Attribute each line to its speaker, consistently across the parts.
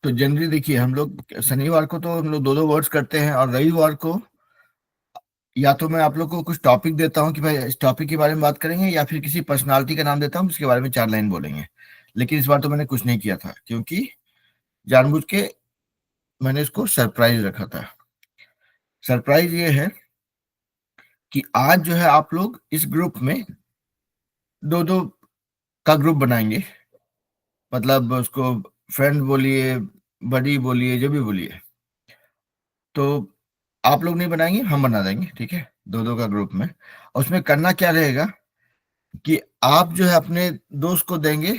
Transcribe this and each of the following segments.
Speaker 1: तो जनरली देखिए, हम लोग शनिवार को तो हम लोग दो दो वर्ड्स करते हैं, और रविवार को या तो मैं आप लोग को कुछ टॉपिक देता हूँ कि भाई इस टॉपिक के बारे में बात करेंगे, या फिर किसी पर्सनालिटी का नाम देता हूँ उसके बारे में 4 लाइन बोलेंगे। लेकिन इस बार तो मैंने कुछ नहीं किया था, क्योंकि जानबूझ के मैंने इसको सरप्राइज रखा था। सरप्राइज ये है कि आज जो है आप लोग इस ग्रुप में दो दो का ग्रुप बनाएंगे। मतलब उसको फ्रेंड बोलिए, बडी बोलिए, जो भी बोलिए। तो आप लोग नहीं बनाएंगे, हम बना देंगे, ठीक है, दो दो का ग्रुप में। और उसमें करना क्या रहेगा कि आप जो है अपने दोस्त को देंगे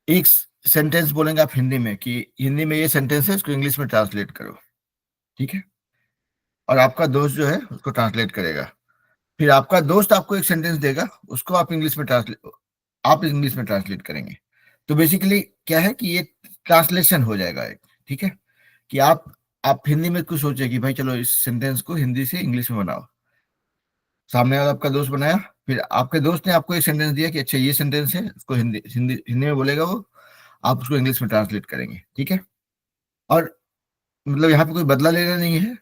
Speaker 1: एक सेंटेंस, बोलेंगे आप हिंदी में कि हिंदी में ये सेंटेंस है, इसको इंग्लिश में ट्रांसलेट करो, ठीक है। और आपका दोस्त जो है उसको ट्रांसलेट करेगा। फिर आपका दोस्त आपको एक सेंटेंस देगा, उसको आप इंग्लिश में ट्रांसलेट करेंगे। तो बेसिकली क्या है कि ये ट्रांसलेशन हो जाएगा एक, ठीक है। कि आप हिंदी में कुछ सोचे कि भाई चलो इस सेंटेंस को हिंदी से इंग्लिश में बनाओ। सामने वाला आपका दोस्त बनाया, फिर आपके दोस्त ने आपको एक सेंटेंस दिया कि अच्छा ये सेंटेंस है, उसको हिंदी हिंदी हिंदी में बोलेगा वो, आप उसको इंग्लिश में ट्रांसलेट करेंगे, ठीक है। और मतलब यहाँ पे कोई बदला लेना नहीं है।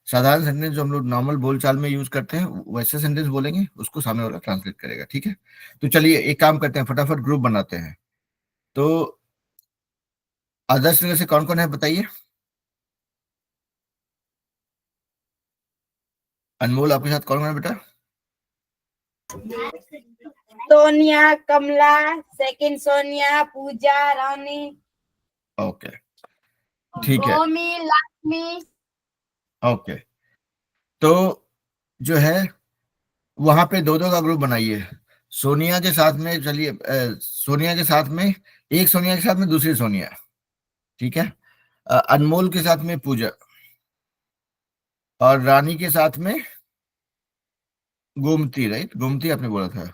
Speaker 1: साधारण सेंटेंस जो हम लोग नॉर्मल बोलचाल में यूज करते हैं वैसे सेंटेंस बोलेंगे, उसको सामने वाला ट्रांसलेट करेगा, ठीक है। तो चलिए एक काम करते हैं, फटाफट ग्रुप बनाते हैं। तो आदर्श नगर से कौन कौन है बताइए। अनमोल आपके साथ कौन कौन है बेटा?
Speaker 2: सोनिया, कमला, सेकंड सोनिया, पूजा, रानी।
Speaker 1: ओके, ठीक है,
Speaker 2: भूमि, लक्ष्मी।
Speaker 1: ओके। तो जो है वहां पे दो दो का ग्रुप बनाइए। सोनिया के साथ में, चलिए सोनिया के साथ में, एक सोनिया के साथ में दूसरी सोनिया, ठीक है। अनमोल के साथ में पूजा, और रानी के साथ में गोमती, राइट, गोमती आपने बोला था।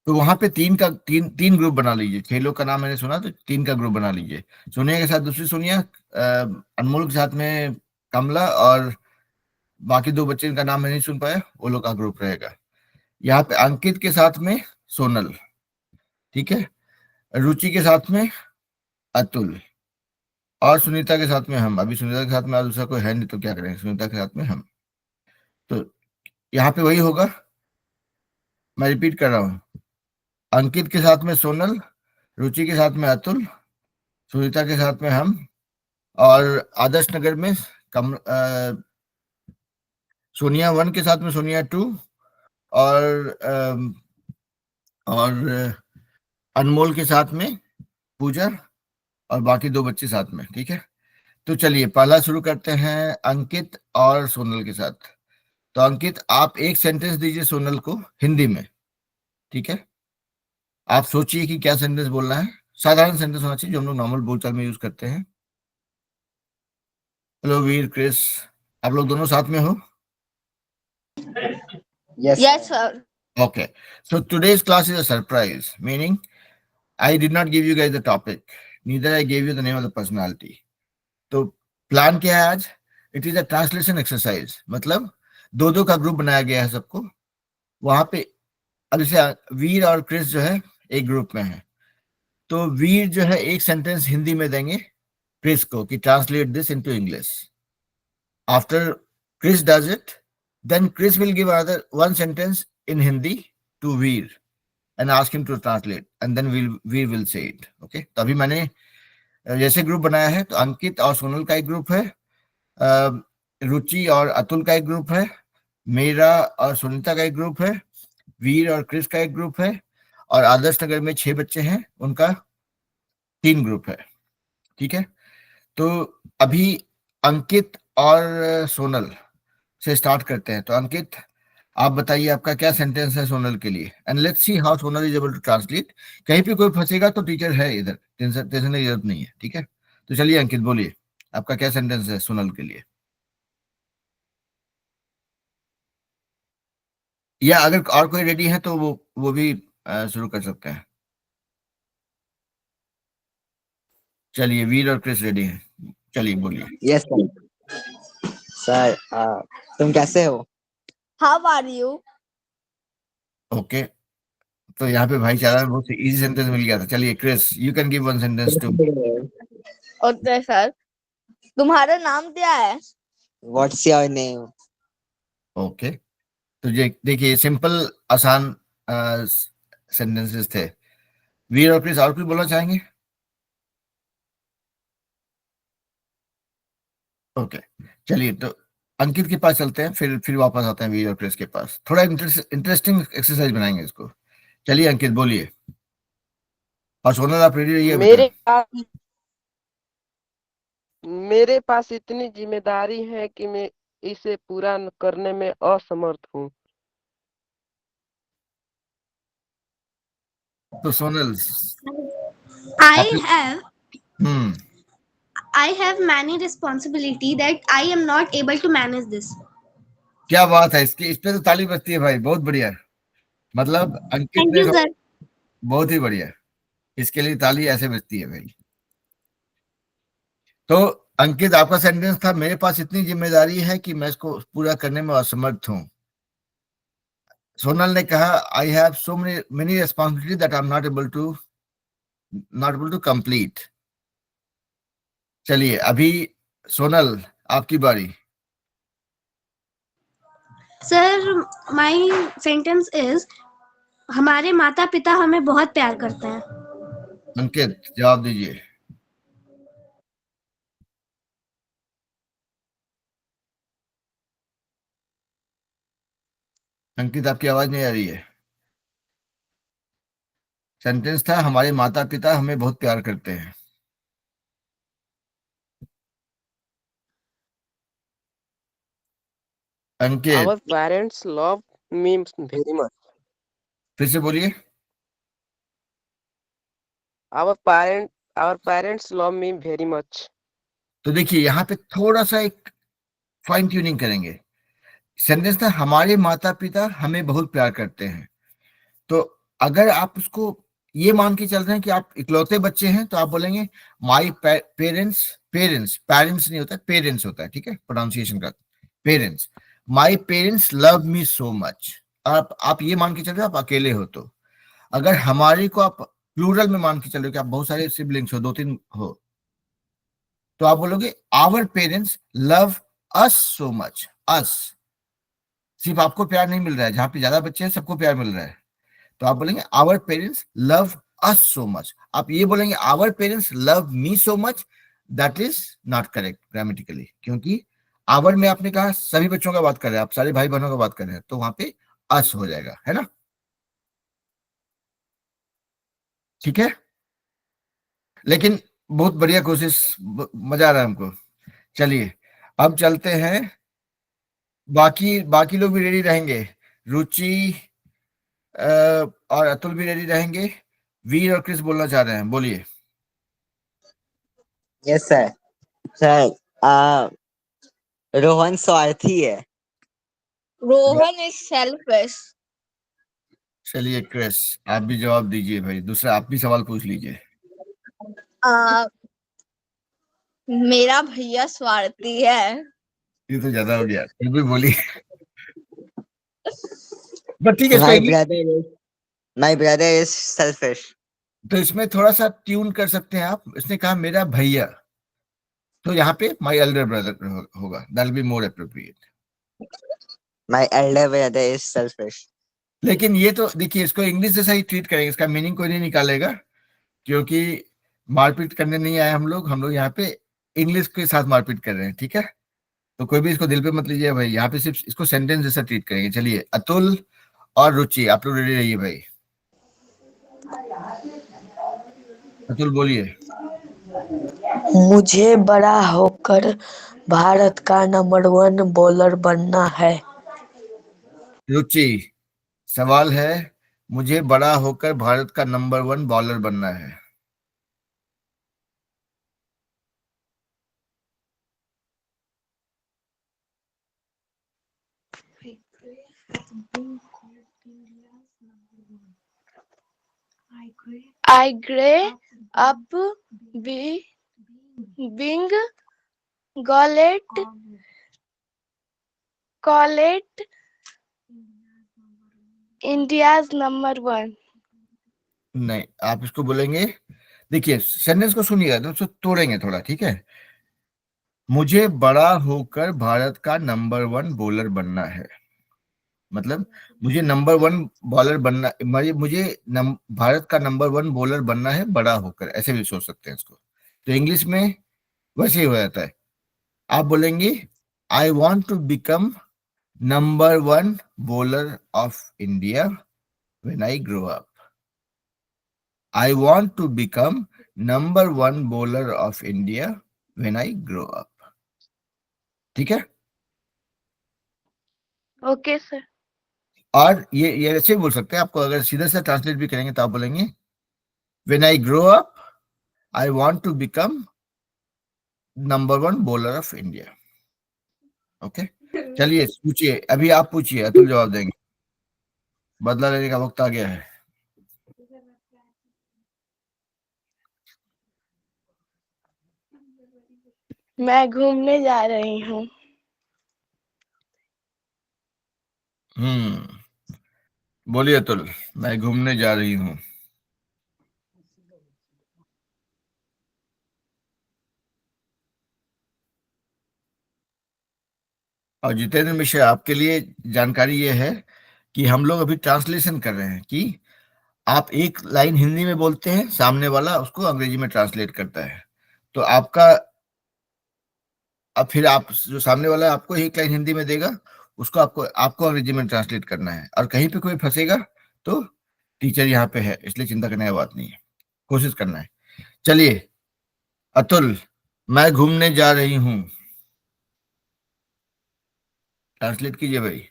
Speaker 1: तो वहां पे तीन तीन ग्रुप बना लीजिए। 6 लोग का नाम मैंने सुना, तो 3 का ग्रुप बना लीजिए। सोनिया के साथ दूसरी सोनिया, अनमोल के साथ में कमला, और बाकी 2 बच्चे जिनका नाम मैं नहीं सुन पाया, वो लोग का ग्रुप रहेगा। यहाँ पे अंकित के साथ में सोनल, ठीक है। रुचि के साथ में अतुल, और सुनीता के साथ में हम। अभी सुनीता के साथ में आज दूसरा कोई है नहीं, तो क्या करेंगे, सुनीता के साथ में हम। तो यहाँ पे वही होगा, मैं रिपीट कर रहा हूँ। अंकित के साथ में सोनल, रुचि के साथ में अतुल, सुनीता के साथ में हम, और आदर्श नगर में सोनिया 1 के साथ में सोनिया 2, और अनमोल के साथ में पूजा, और बाकी 2 बच्चे साथ में, ठीक है। तो चलिए पहला शुरू करते हैं अंकित और सोनल के साथ। तो अंकित, आप एक सेंटेंस दीजिए सोनल को हिंदी में, ठीक है। आप सोचिए कि क्या सेंटेंस बोलना है। साधारण सेंटेंस होना चाहिए जो हम लोग नॉर्मल बोलचाल में यूज करते हैं। हेलो वीर, क्रिस, आप लोग दोनों साथ में हो?
Speaker 2: Yes, sir.
Speaker 1: Okay. So today's class is a surprise, meaning I did not give you guys the topic, neither I gave you the name of the personality. तो प्लान क्या है आज? It is a translation exercise. मतलब दो दो का group बनाया गया है सबको। वहां पे अब जैसे वीर और क्रिस जो है एक ग्रुप में है, तो वीर जो है एक सेंटेंस हिंदी में देंगे क्रिस को कि translate this into English. After Chris does it, then Chris will give another one sentence in Hindi to Veer and ask him to translate, and then we will say it. Okay? तो अभी मैंने जैसे group बनाया है, तो अंकित और सोनल का एक ग्रुप है, रुचि और अतुल का एक ग्रुप है, मेरा और सुनीता का एक ग्रुप है, वीर और क्रिस का एक ग्रुप है, और आदर्श नगर में 6 बच्चे हैं, उनका 3 ग्रुप है, ठीक है। तो अभी अंकित और सोनल से स्टार्ट करते हैं। तो अंकित, आप बताइए आपका क्या सेंटेंस है सोनल के लिए, and let's see how Sonal is able to translate. कहीं पे कोई फंसेगा तो टीचर है इधर, टेंशन टेंशन की जरूरत नहीं है, ठीक है। तो चलिए अंकित बोलिए, आपका क्या सेंटेंस है सोनल के लिए, या अगर और कोई रेडी है तो वो भी शुरू कर सकते हैं। चलिए वीर और क्रिस रेडी हैं, चलिए बोलिए।
Speaker 3: Yes sir. तुम कैसे हो?
Speaker 2: How are you?
Speaker 1: ओके, तो यहाँ पे भाईचारा में बहुत इजी सेंटेंस मिल गया था। चलिए Chris, you can give one sentence too.
Speaker 2: Okay sir, तुम्हारा नाम क्या है?
Speaker 3: What's your name?
Speaker 1: ओके, तो ये देखिए सिंपल आसान सेंटेंसेस थे। वीर और क्रिस और कुछ बोलना चाहेंगे? ओके, चलिए तो अंकित के पास चलते हैं, फिर वापस आते हैं वीर और क्रिस के पास। थोड़ा इंटरेस्टिंग एक्सरसाइज बनाएंगे इसको। चलिए अंकित बोलिए, और सोनल आप रेडी रहिए अभी
Speaker 4: मेरे
Speaker 1: तक।
Speaker 4: पास मेरे पास इतनी जिम्मेदारी है कि मैं इसे पूरा करने में असमर्थ हूँ।
Speaker 1: तो सोनल
Speaker 5: I
Speaker 1: आप,
Speaker 5: have
Speaker 1: hmm,
Speaker 5: I have many responsibility that I am not able to manage this.
Speaker 1: क्या बात है, इसकी इस पे तो ताली बजती है भाई, बहुत बढ़िया। मतलब अंकित
Speaker 5: Thank
Speaker 1: ने
Speaker 5: you, sir.
Speaker 1: बहुत ही बढ़िया, इसके लिए ताली ऐसे बजती है भाई। तो अंकित आपका सेंटेंस था, मेरे पास इतनी जिम्मेदारी है कि मैं इसको पूरा करने में असमर्थ हूँ। सोनल ने कहा I have so many responsibility that I am not able to complete. चलिए अभी सोनल आपकी बारी।
Speaker 5: Sir, my sentence is हमारे माता पिता हमें बहुत प्यार करते हैं.
Speaker 1: अंकित जवाब दीजिए। अंकित आपकी आवाज नहीं आ रही है। सेंटेंस था हमारे माता पिता हमें बहुत प्यार करते हैं। अंकित
Speaker 4: Our parents love me very much.
Speaker 1: फिर से बोलिए।
Speaker 4: Our parents love me very much.
Speaker 1: तो देखिए यहाँ पे थोड़ा सा एक फाइन ट्यूनिंग करेंगे। सेंटेंस था हमारे माता पिता हमें बहुत प्यार करते हैं। तो अगर आप उसको ये मान के चल रहे हैं कि आप इकलौते बच्चे हैं, तो आप बोलेंगे माई पेरेंट्स, पेरेंट्स नहीं होता, पेरेंट्स होता है, ठीक है, प्रोनाउंसिएशन का parents. My parents love me so much. आप ये मान के चल रहे हो आप अकेले हो। तो अगर हमारे को आप प्लूरल में मान के चल रहे हो कि आप बहुत सारे सिबलिंग्स हो, 2-3 हो, तो आप बोलोगे our parents love us so much. Us, सिर्फ आपको प्यार नहीं मिल रहा है, जहां पे ज्यादा बच्चे हैं सबको प्यार मिल रहा है। तो आप बोलेंगे our parents love us so much. आप ये बोलेंगे our parents love me so much, that is not correct grammatically, क्योंकि आवर में आपने कहा सभी बच्चों का बात कर रहे हैं, आप सारे भाई बहनों का बात कर रहे हैं, तो वहां पे अस हो जाएगा, है ना? ठीक है, लेकिन बहुत बढ़िया कोशिश, मजा आ रहा है हमको। चलिए अब चलते हैं, बाकी बाकी लोग भी रेडी रहेंगे। रुचि और अतुल भी रेडी रहेंगे। वीर और क्रिस बोलना चाह रहे हैं, बोलिए।
Speaker 3: Yes, sir. Sir, रोहन स्वार्थी है.
Speaker 2: Rohan is selfish.
Speaker 1: चलिए क्रिस आप भी जवाब दीजिए भाई, दूसरा आप भी सवाल पूछ लीजिए।
Speaker 2: मेरा भैया स्वार्थी है।
Speaker 1: ये तो ज्यादा हो गया, फिर भी बोलिए। बट ठीक है, इसको
Speaker 3: My brother is selfish.
Speaker 1: तो इसमें थोड़ा सा ट्यून कर सकते हैं आप। इसने कहा मेरा भैया, तो यहाँ पे माई एल्डर ब्रदर होगा, that will be more appropriate.
Speaker 3: My elder brother is selfish.
Speaker 1: लेकिन ये तो देखिए, इसको इंग्लिश जैसा ही ट्रीट करेंगे, इसका मीनिंग कोई नहीं निकालेगा, क्योंकि मारपीट करने नहीं आए हम लोग यहाँ पे इंग्लिश के साथ मारपीट कर रहे हैं, ठीक है? तो कोई भी इसको दिल पे मत लीजिए भाई, यहाँ पे सिर्फ इसको सेंटेंस जैसा ट्रीट करेंगे। चलिए अतुल और रुचि आप लोग रेडी रहिए भाई। अतुल बोलिए।
Speaker 6: मुझे बड़ा होकर भारत का नंबर 1 बॉलर बनना है।
Speaker 1: रुचि सवाल है, मुझे बड़ा होकर भारत का नंबर 1 बॉलर बनना है।
Speaker 7: I grew up being called India's number 1
Speaker 1: नहीं, आप इसको बोलेंगे, देखिए सेंटेंस को सुनिएगा तो उसको तोड़ेंगे थोड़ा, ठीक है। मुझे बड़ा होकर भारत का नंबर 1 बॉलर बनना है, मतलब मुझे नंबर 1 बॉलर बनना, मुझे भारत का नंबर 1 बॉलर बनना है बड़ा होकर, ऐसे भी सोच सकते हैं इसको। तो इंग्लिश में वैसे ही हो जाता है। आप बोलेंगे I want to become number 1 bowler of India when I grow up. I want to become number 1 bowler of India when I grow up. ठीक है।
Speaker 7: Okay sir.
Speaker 1: और ये ऐसे भी बोल सकते हैं, आपको अगर सीधा से ट्रांसलेट भी करेंगे तो आप बोलेंगे when I grow up I want to become number 1 bowler of India. Okay, चलिए पूछिए, अभी आप पूछिए, अतुल जवाब देंगे। बदला लेने का वक्त आ गया है।
Speaker 7: मैं घूमने जा रही हूँ।
Speaker 1: बोलिए अतुल। मैं घूमने जा रही हूँ। और जितेंद्र मिश्रा, आपके लिए जानकारी ये है कि हम लोग अभी ट्रांसलेशन कर रहे हैं कि आप एक लाइन हिंदी में बोलते हैं, सामने वाला उसको अंग्रेजी में ट्रांसलेट करता है। तो आपका, अब फिर आप जो सामने वाला है आपको एक लाइन हिंदी में देगा, उसको आपको आपको अंग्रेजी में ट्रांसलेट करना है। और कहीं पे कोई फंसेगा तो टीचर यहाँ पे है, इसलिए चिंता करने की बात नहीं है, कोशिश करना है। चलिए अतुल, मैं घूमने जा रही हूँ, ट्रांसलेट कीजिए भाई।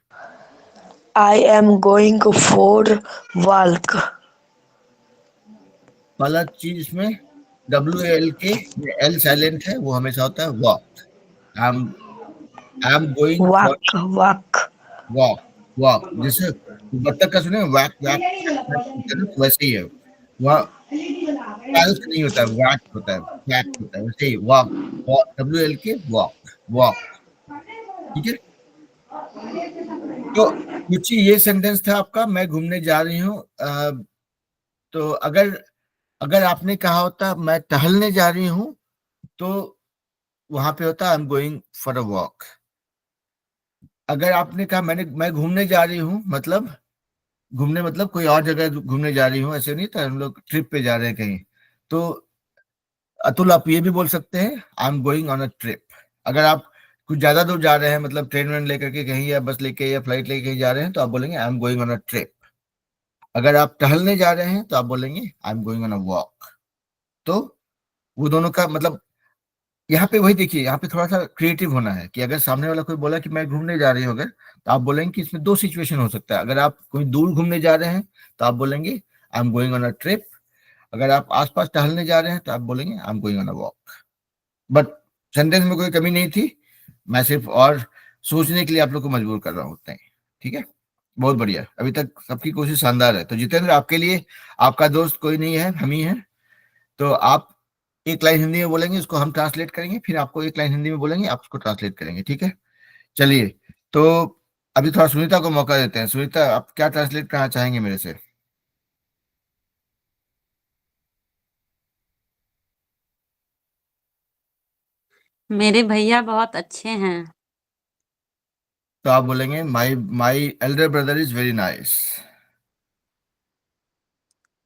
Speaker 6: I am going for walk.
Speaker 1: पहला चीज इसमें WALK, एल साइलेंट है, वो हमेशा होता है walk. I am going for
Speaker 6: Walk, walk.
Speaker 1: Walk. Walk जैसे बत्तख का सुने वैक वैक, वैसे ही है। वह कागज का नहीं होता है, वैक होता है, वैक होता है, वैसे ही वॉक। WLK walk, walk. ठीक है। तो कुछ ये सेंटेंस था आपका, मैं घूमने जा रही हूँ। तो अगर अगर आपने कहा होता मैं टहलने जा रही हूँ, तो वहां पे होता आई am going for a walk. अगर आपने कहा मैं घूमने जा रही हूँ, मतलब घूमने मतलब कोई और जगह घूमने जा रही हूँ, ऐसे नहीं था, हम लोग ट्रिप पे जा रहे हैं कहीं। तो अतुल आप ये भी बोल सकते हैं I am going on a trip. अगर आप कुछ ज्यादा दूर जा रहे हैं, मतलब ट्रेन वेन लेकर के कहीं, या बस लेके या फ्लाइट लेके कहीं जा रहे हैं, तो आप बोलेंगे I am going on a trip. अगर आप टहलने जा रहे हैं तो आप बोलेंगे I am going on a walk. तो वो दोनों का मतलब, यहाँ पे वही देखिए, यहाँ पे थोड़ा सा क्रिएटिव होना है कि अगर सामने वाला कोई बोला कि मैं घूमने जा रही हूँ अगर, तो आप बोलेंगे कि इसमें दो सिचुएशन हो सकता है। अगर आप कोई दूर घूमने जा रहे हैं तो आप बोलेंगे I am going on a trip. अगर आप आसपास टहलने जा रहे हैं तो आप बोलेंगे I am going on a walk. But sentence में कोई कमी नहीं थी, मैं सिर्फ और सोचने के लिए आप लोग को मजबूर कर रहा हूँ उतना ही। ठीक है, बहुत बढ़िया, अभी तक सबकी कोशिश शानदार है। तो जितेंद्र, आपके लिए आपका दोस्त कोई नहीं है, हम ही हैं। तो आप एक लाइन हिंदी में बोलेंगे, उसको हम ट्रांसलेट करेंगे, फिर आपको एक लाइन हिंदी में बोलेंगे, आप उसको ट्रांसलेट करेंगे। ठीक है, चलिए। तो अभी थोड़ा सुनीता को मौका देते हैं। सुनीता, आप क्या ट्रांसलेट करना चाहेंगे मेरे से?
Speaker 8: मेरे भैया बहुत अच्छे हैं।
Speaker 1: तो आप बोलेंगे my my elder brother is very nice.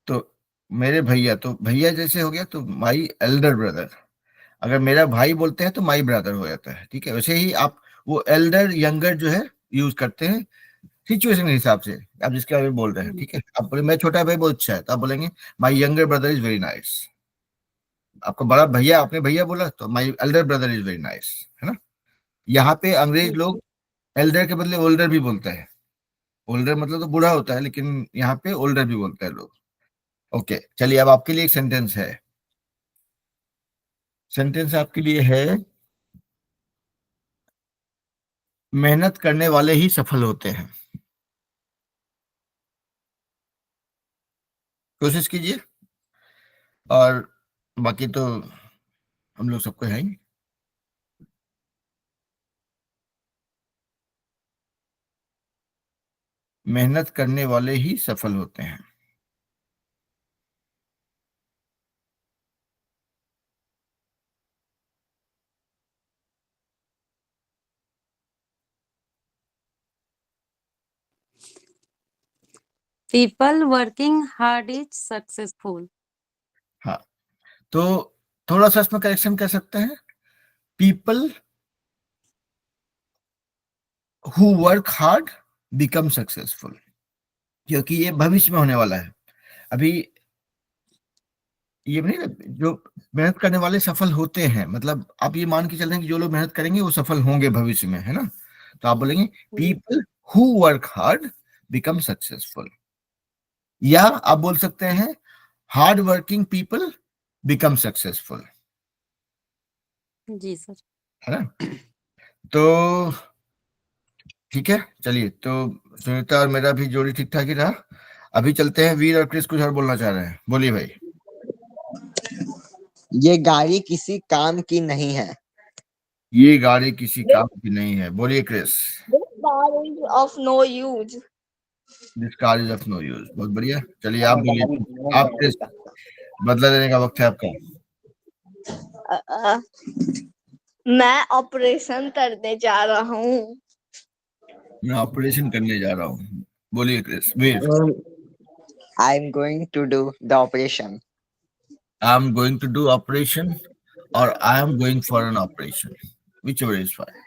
Speaker 1: तो मेरे भैया, तो भैया जैसे हो गया तो माई एल्डर ब्रदर। अगर मेरा भाई बोलते हैं तो माई ब्रदर हो जाता है। ठीक है, वैसे ही आप वो एल्डर यंगर जो है यूज करते हैं सिचुएशन के हिसाब से, आप जिसके बारे में बोल रहे हैं। ठीक है, आप बोले मैं छोटा भाई बहुत अच्छा है, तो आप बोलेंगे my younger brother is very nice. आपका बड़ा भैया, आपने भैया बोला तो माई elder brother is very nice, है ना। यहाँ पे अंग्रेज लोग एल्डर के बदले ओल्डर भी बोलते हैं। ओल्डर मतलब तो बूढ़ा होता है, लेकिन यहाँ पे ओल्डर भी बोलते हैं लोग। ओके, चलिए अब आपके लिए एक सेंटेंस है। सेंटेंस आपके लिए है मेहनत करने वाले ही सफल होते हैं। कोशिश कीजिए, और बाकी तो हम लोग सबको है ही। मेहनत करने वाले ही सफल होते हैं।
Speaker 8: People working hard is successful.
Speaker 1: हाँ, तो थोड़ा सा इसमें करेक्शन कर सकते हैं, people who work hard become successful, क्योंकि ये भविष्य में होने वाला है। अभी ये नहीं, जो मेहनत करने वाले सफल होते हैं, मतलब आप ये मान के चल रहे हैं कि जो लोग मेहनत करेंगे वो सफल होंगे भविष्य में, है ना। तो आप बोलेंगे people who work hard become successful, या आप बोल सकते हैं hard working people become successful,
Speaker 8: जी सर।
Speaker 1: है ना। तो ठीक है, चलिए, तो सुनीता और मेरा भी जोड़ी ठीक ठाक ही रहा। अभी चलते हैं, वीर और क्रिस कुछ और बोलना चाह रहे हैं, बोलिए भाई।
Speaker 3: ये गाड़ी किसी काम की नहीं है।
Speaker 1: ये गाड़ी किसी काम की नहीं है, बोलिए Chris.
Speaker 2: This car is of no use.
Speaker 1: This car is of no use, बहुत बढ़िया। चलिए आप बोलिए, आप क्रिस, बदला लेने का वक्त है आपका।
Speaker 2: मैं ऑपरेशन करने जा रहा हूँ।
Speaker 1: मैं ऑपरेशन करने जा रहा हूँ, बोलिए Chris. Veer,
Speaker 3: I am going to do the operation.
Speaker 1: I am going to do operation और I am going for an operation, whichever is fine.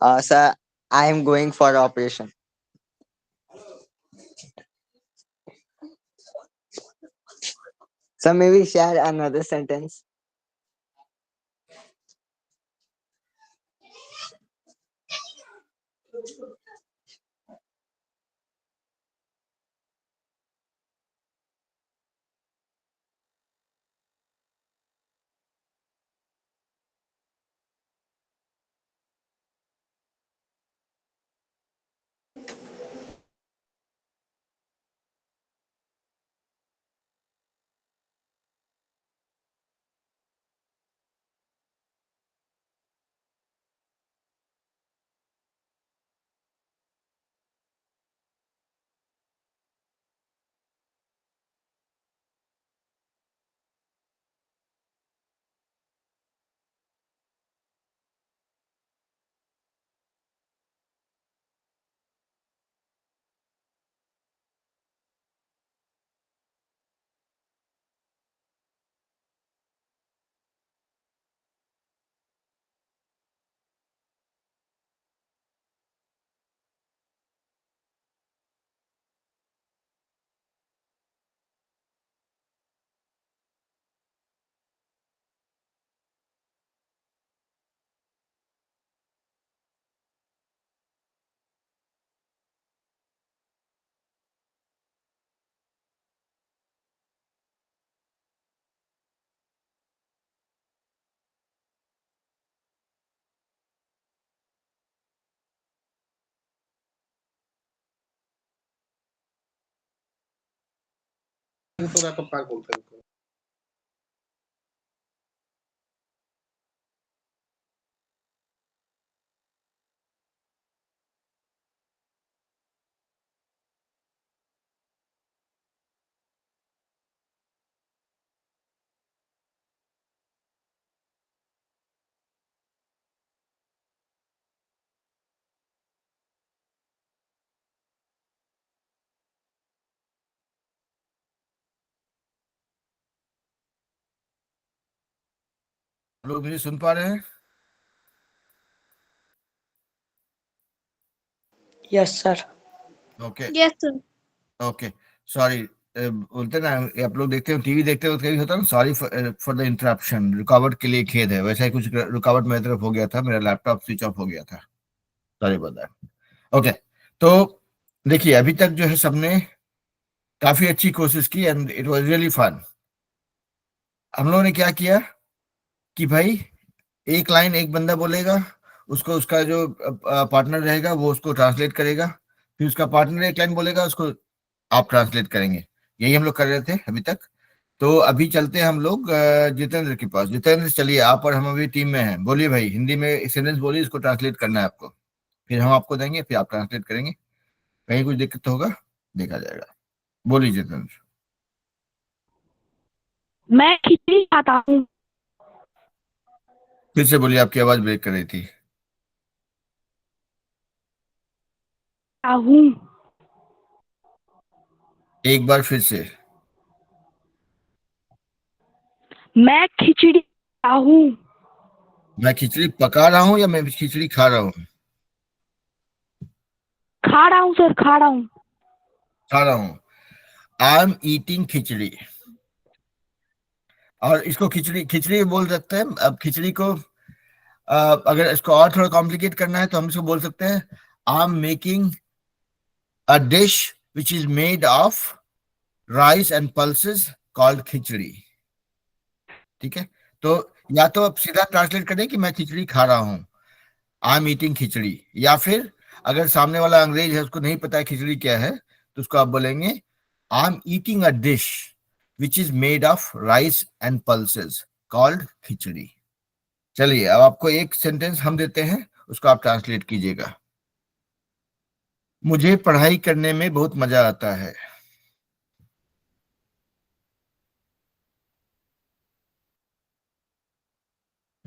Speaker 3: Sir, I am going for operation. Sir, maybe share another sentence.
Speaker 1: लोग मुझे सुन पा रहे हैं?
Speaker 6: Yes sir.
Speaker 1: Okay
Speaker 5: yes sir.
Speaker 1: Okay, sorry. बोलते ना, आप लोग देखते हो, टीवी देखते हो, तो कभी होता है ना, सॉरी फॉर द इंटरप्शन, रुकावट के लिए खेद है। वैसा ही कुछ रुकावट मेरी तरफ हो गया था, मेरा लैपटॉप स्विच ऑफ हो गया था, सॉरी बता। ओके, तो देखिए, अभी तक जो है सबने काफी अच्छी कोशिश की and it was really fun. हम लोगों ने क्या किया कि भाई, एक लाइन एक बंदा बोलेगा, उसको उसका जो पार्टनर रहेगा वो उसको ट्रांसलेट करेगा, फिर उसका पार्टनर एक लाइन बोलेगा, उसको आप ट्रांसलेट करेंगे। यही हम लोग कर रहे थे अभी तक। तो अभी चलते हैं हम लोग जितेंद्र के पास। जितेंद्र, चलिए, आप और हम अभी टीम में हैं, बोलिए भाई, हिंदी में सेंटेंस बोलिए, इसको ट्रांसलेट करना है आपको, फिर हम आपको देंगे, फिर आप ट्रांसलेट करेंगे। कहीं कुछ दिक्कत होगा, देखा जाएगा। बोलिए जितेंद्र।
Speaker 5: मैं खिचड़ी खाता हूँ।
Speaker 1: फिर से बोलिए, आपकी आवाज ब्रेक कर रही थी।
Speaker 5: हूँ।
Speaker 1: एक बार फिर से।
Speaker 7: मैं खिचड़ी खा हूँ।
Speaker 1: मैं खिचड़ी पका रहा हूँ या मैं खिचड़ी खा रहा हूँ?
Speaker 7: खा रहा हूँ सर, खा रहा हूँ।
Speaker 1: खा रहा हूँ। आई एम ईटिंग खिचड़ी। और इसको खिचड़ी खिचड़ी बोल सकते हैं। अब खिचड़ी को अगर इसको और थोड़ा कॉम्प्लिकेट करना है तो हम इसको बोल सकते हैं I am making a dish which is made of rice and pulses called khichdi. ठीक है, तो या तो आप सीधा ट्रांसलेट करें कि मैं खिचड़ी खा रहा हूँ, आई एम ईटिंग खिचड़ी, या फिर अगर सामने वाला अंग्रेज है उसको नहीं पता है खिचड़ी क्या है तो उसको आप बोलेंगे I am eating a dish which is made of rice and pulses called khichdi. चलिए अब आपको एक सेंटेंस हम देते हैं, उसको आप ट्रांसलेट कीजिएगा। मुझे पढ़ाई करने में बहुत मजा आता है।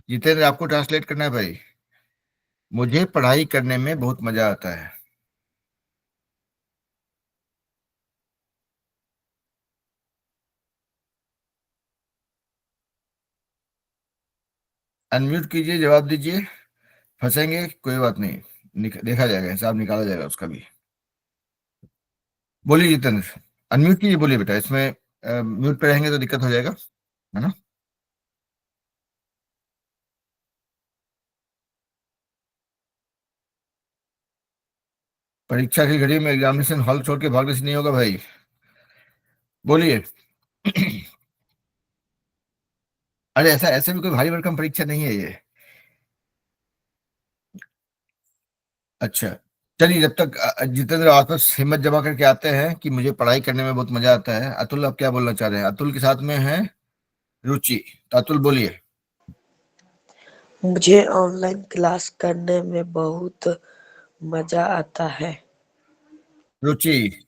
Speaker 1: जितेंद्र आपको ट्रांसलेट करना है भाई। मुझे पढ़ाई करने में बहुत मजा आता है। अनम्यूट कीजिए, जवाब दीजिए। फंसेंगे कोई बात नहीं, देखा जाएगा, हिसाब निकाला जाएगा उसका भी। बोलिए जितेंद्र, अनम्यूट कीजिए, बोलिए बेटा। इसमें म्यूट पे रहेंगे तो दिक्कत हो जाएगा, है ना। परीक्षा की घड़ी में एग्जामिनेशन हॉल छोड़ के भागने से नहीं होगा भाई। बोलिए। अरे ऐसा ऐसे भी कोई भारी भरकम परीक्षा नहीं है ये। अच्छा, चलिए जब तक जितेंद्र वापस हिम्मत जमा करके आते हैं कि मुझे पढ़ाई करने में बहुत मजा आता है, अतुल आप क्या बोलना चाह रहे हैं? अतुल के साथ में है रुचि, तो अतुल बोलिए।
Speaker 6: मुझे ऑनलाइन क्लास करने में बहुत मजा आता है।
Speaker 1: रुचि,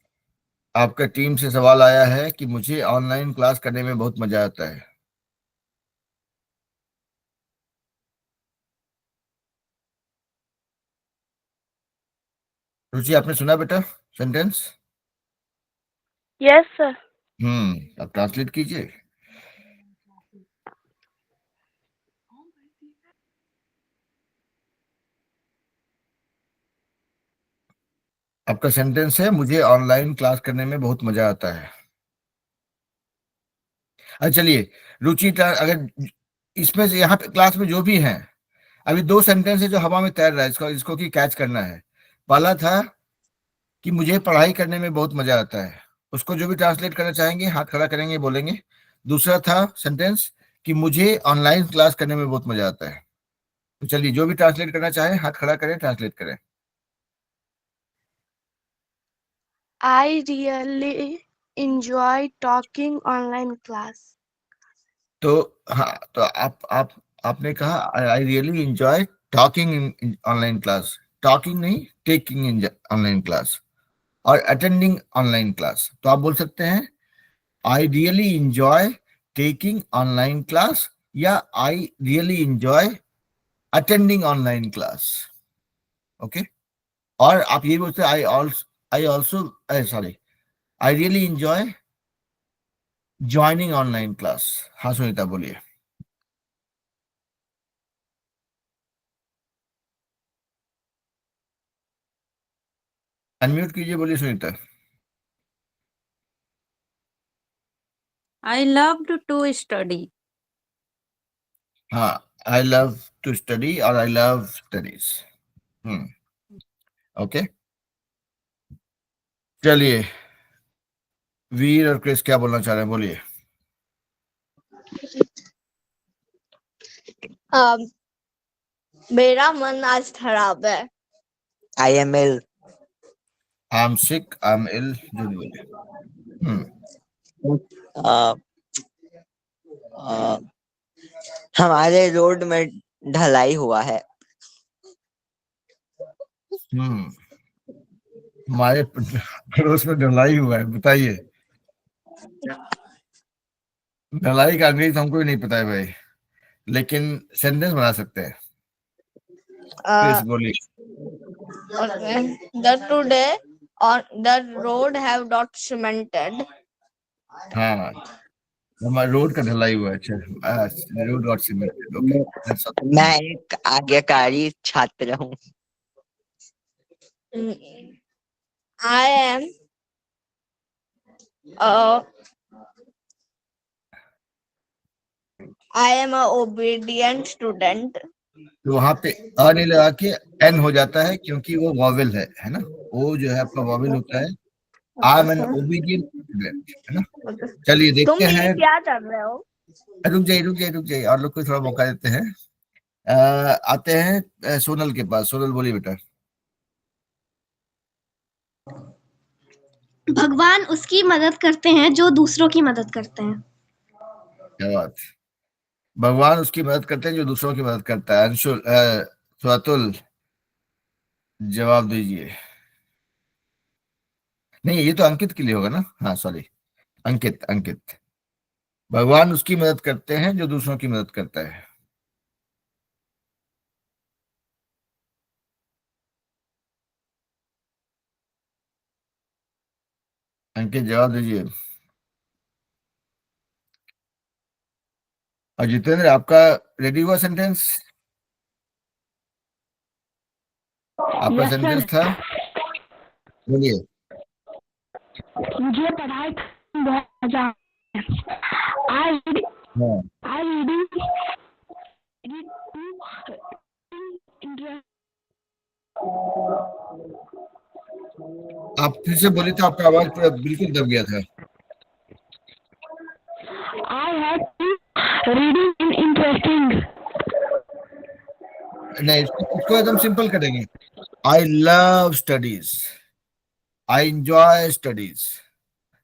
Speaker 1: आपका टीम से सवाल आया है कि मुझे ऑनलाइन क्लास करने में बहुत मजा आता है। रुचि आपने सुना बेटा सेंटेंस?
Speaker 7: Yes sir.
Speaker 1: अब ट्रांसलेट कीजिए। आपका सेंटेंस है मुझे ऑनलाइन क्लास करने में बहुत मजा आता है। अच्छा चलिए, रुचि अगर इसमें से यहाँ पे क्लास में जो भी हैं, अभी दो सेंटेंस है जो हवा में तैर रहा है, इसको इसको की कैच करना है। पहला था कि मुझे पढ़ाई करने में बहुत मजा आता है, उसको जो भी ट्रांसलेट करना चाहेंगे हाथ खड़ा करेंगे बोलेंगे। दूसरा था सेंटेंस कि मुझे ऑनलाइन क्लास करने में बहुत मजा आता है। तो चलिए जो भी ट्रांसलेट करना चाहे हाथ खड़ा करें, ट्रांसलेट करें।
Speaker 7: I really enjoy talking online class.
Speaker 1: तो हाँ, तो आपने कहा I really enjoy talking in online class. Talking नहीं, टेकिंग इन ऑनलाइन क्लास। और अटेंडिंग ऑनलाइन क्लास तो आप बोल सकते हैं I really enjoy taking online class या I really enjoy attending online class. Okay, और आप ये बोलते हैं I also sorry I really enjoy joining online class. हाँ सुनीता बोलिए। अनम्यूट कीजिए, बोलिए Sunita.
Speaker 8: I loved to study.
Speaker 1: हाँ, आई लव टू स्टडी और आई लव स्टडीज। ओके, चलिए वीर और क्रिस क्या बोलना चाह रहे हैं, बोलिए।
Speaker 2: मेरा मन आज खराब है।
Speaker 3: I am ill.
Speaker 1: I am sick, I am ill, जो भी बोले।
Speaker 3: Uh, uh, हमारे रोड में ढलाई हुआ है।
Speaker 1: हमारे पड़ोस में ढलाई हुआ है, बताइए। ढलाई का अंग्रेजी हमको भी नहीं पता है भाई, लेकिन सेंटेंस बना सकते हैं। क्रिस बोलिए।
Speaker 2: The today on the road have not cemented.
Speaker 1: हाँ, हमारा रोड का ढलाई हुआ है। अच्छा, road not cemented. Okay, that's all.
Speaker 3: मैं एक आज्ञाकारी छात्र हूँ।
Speaker 2: I am a obedient student.
Speaker 1: तो वहां पे अ नहीं लगा के एन हो जाता है, क्योंकि वो वॉवेल है ना। ओ जो है आपका वॉवेल होता है। I M N obedient student, है ना। चलिए
Speaker 2: तुम
Speaker 1: देखते
Speaker 2: ये
Speaker 1: हैं।
Speaker 2: क्या कर रहे हो?
Speaker 1: रुक जाइए और लोग को थोड़ा मौका देते हैं। आते हैं सोनल के पास। सोनल बोलिए बेटा।
Speaker 5: भगवान उसकी मदद करते हैं जो दूसरों की मदद करते हैं।
Speaker 1: क्या बात। भगवान उसकी मदद करते हैं जो दूसरों की मदद करता है। अंशुल, स्वातुल जवाब दीजिए। नहीं, ये तो अंकित के लिए होगा ना। हाँ सॉरी, अंकित। भगवान उसकी मदद करते हैं जो दूसरों की मदद करता है। अंकित जवाब दीजिए। और जितेंद्र, आपका रेडी हुआ सेंटेंस? आपका सेंटेंस था, बोलिए।
Speaker 7: मुझे पढ़ाई करने में बहुत मजा आता है।
Speaker 1: हाँ,
Speaker 7: I read to
Speaker 1: आप फिर से बोलिए तो आपका आवाज पूरा बिल्कुल दब गया था।
Speaker 7: I had to reading in interesting.
Speaker 1: नहीं, इसको एकदम सिंपल करेंगे। I love studies, I enjoy studies.